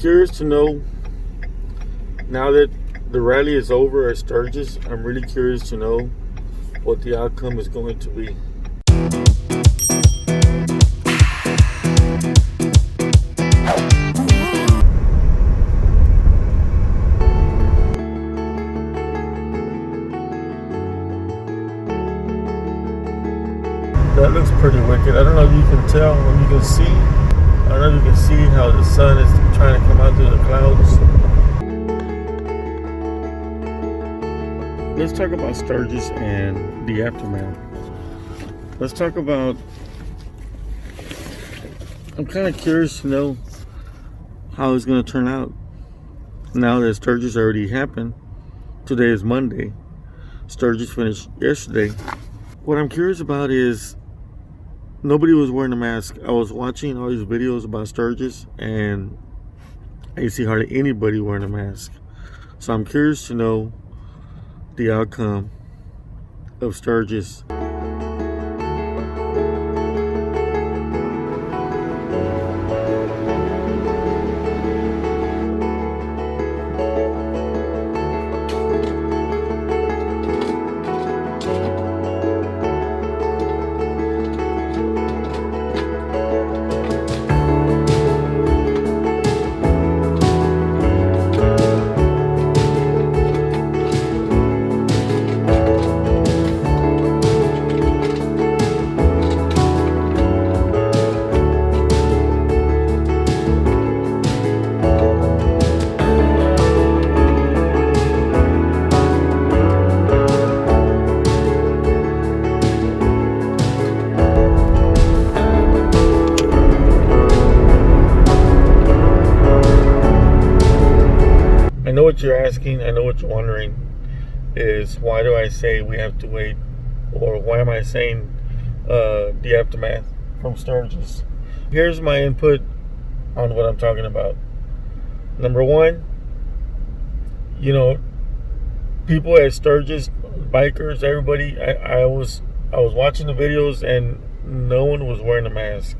curious to know, now that the rally is over at Sturgis, I'm really curious to know what the outcome is going to be. That looks pretty wicked. I don't know if you can tell, or you can see. I don't know if you can see how the sun is trying to come out through the clouds. Let's talk about Sturgis and the aftermath. Let's talk about, I'm kind of curious to know how it's going to turn out. Now that Sturgis already happened, today is Monday. Sturgis finished yesterday. What I'm curious about is, nobody was wearing a mask. I was watching all these videos about Sturgis and I didn't see hardly anybody wearing a mask. So I'm curious to know the outcome of Sturgis. I know what you're asking, I know what you're wondering, is why do I say we have to wait, or why am I saying the aftermath from Sturgis? Here's my input on what I'm talking about. Number one, you know, people at Sturgis, bikers, everybody, I was watching the videos and no one was wearing a mask.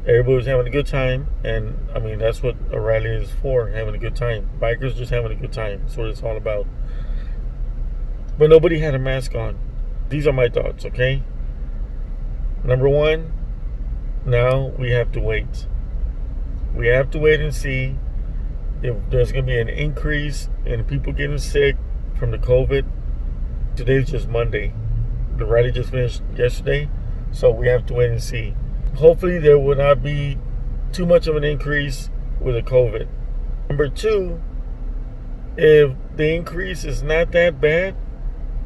Everybody was having a good time, and I mean, that's what a rally is for, having a good time. Bikers just having a good time. That's what it's all about. But nobody had a mask on. These are my thoughts, okay? Number one, now we have to wait. We have to wait and see if there's going to be an increase in people getting sick from the COVID. Today's just Monday. The rally just finished yesterday, so we have to wait and see. Hopefully there will not be too much of an increase with the COVID. Number two, if the increase is not that bad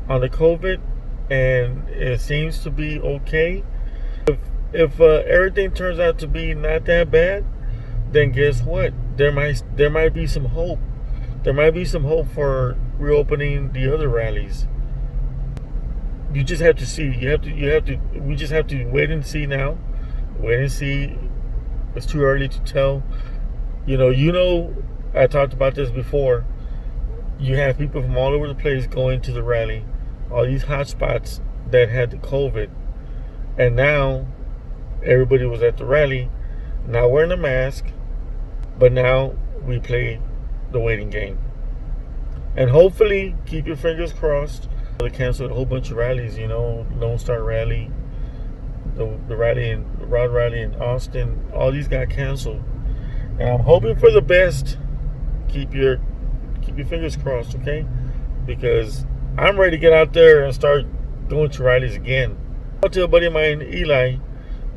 on the COVID and it seems to be okay, if everything turns out to be not that bad, then guess what? There might be some hope. There might be some hope for reopening the other rallies. You just have to see. We just have to wait and see now. Wait and see. It's too early to tell. You know, I talked about this before. You have people from all over the place going to the rally. All these hot spots that had the COVID. And now, everybody was at the rally, not wearing a mask. But now, we play the waiting game. And hopefully, keep your fingers crossed. They canceled a whole bunch of rallies, Lone Star Rally, the rally in Rod Rally in Austin, all these got canceled, and I'm hoping for the best. Keep your fingers crossed, okay? Because I'm ready to get out there and start going to rallies again. I talked to a buddy of mine, Eli,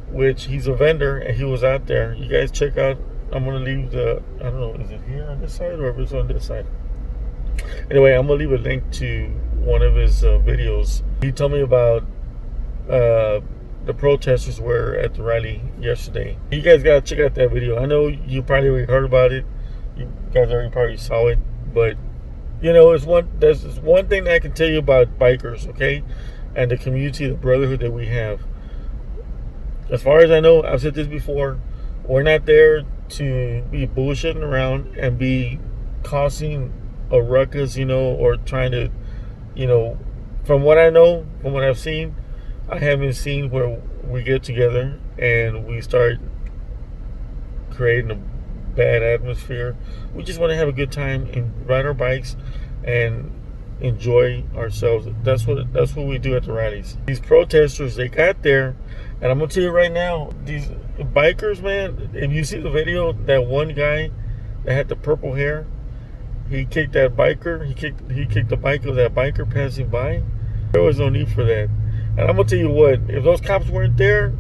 which he's a vendor, and he was out there. You guys check out. I'm gonna leave I don't know, is it here on this side or if it's on this side? Anyway, I'm gonna leave a link to one of his videos. He told me about the protesters were at the rally yesterday. You guys gotta check out that video. I know you probably already heard about it. You guys already probably saw it, but there's one thing that I can tell you about bikers, okay, and the community, the brotherhood that we have. As far as I know, I've said this before. We're not there to be bullshitting around and be causing a ruckus, or trying to, from what I know, from what I've seen, I haven't seen where we get together and we start creating a bad atmosphere. We just want to have a good time and ride our bikes and enjoy ourselves. That's what we do at the rallies. These protesters, they got there, and I'm gonna tell you right now, these bikers, man, if you see the video, that one guy that had the purple hair, he kicked that biker, he kicked the bike of that biker passing by. There was no need for that. And I'm gonna tell you what, if those cops weren't there,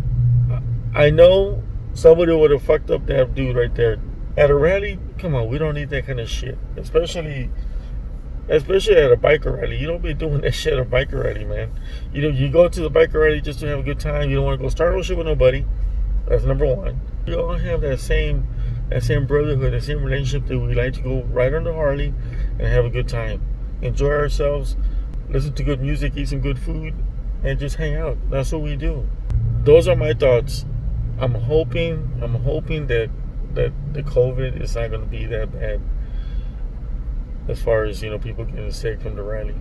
I know somebody would have fucked up that dude right there. At a rally, come on, we don't need that kind of shit. Especially at a biker rally. You don't be doing that shit at a biker rally, man. You know, you go to the biker rally just to have a good time. You don't want to go start no shit with nobody. That's number one. We all have that same brotherhood, that same relationship that we like to go ride on the Harley and have a good time. Enjoy ourselves, listen to good music, eat some good food, and just hang out. That's what we do. Those are my thoughts. I'm hoping that the COVID is not going to be that bad as far as, you know, people getting sick from the rally.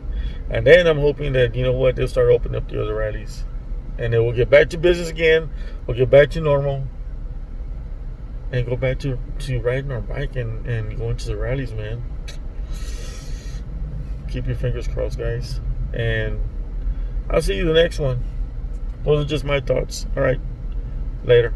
And then I'm hoping that, you know what, they'll start opening up the other rallies. And then we'll get back to business again. We'll get back to normal. And go back to riding our bike and going to the rallies, man. Keep your fingers crossed, guys. And I'll see you the next one. Those are just my thoughts. All right. Later.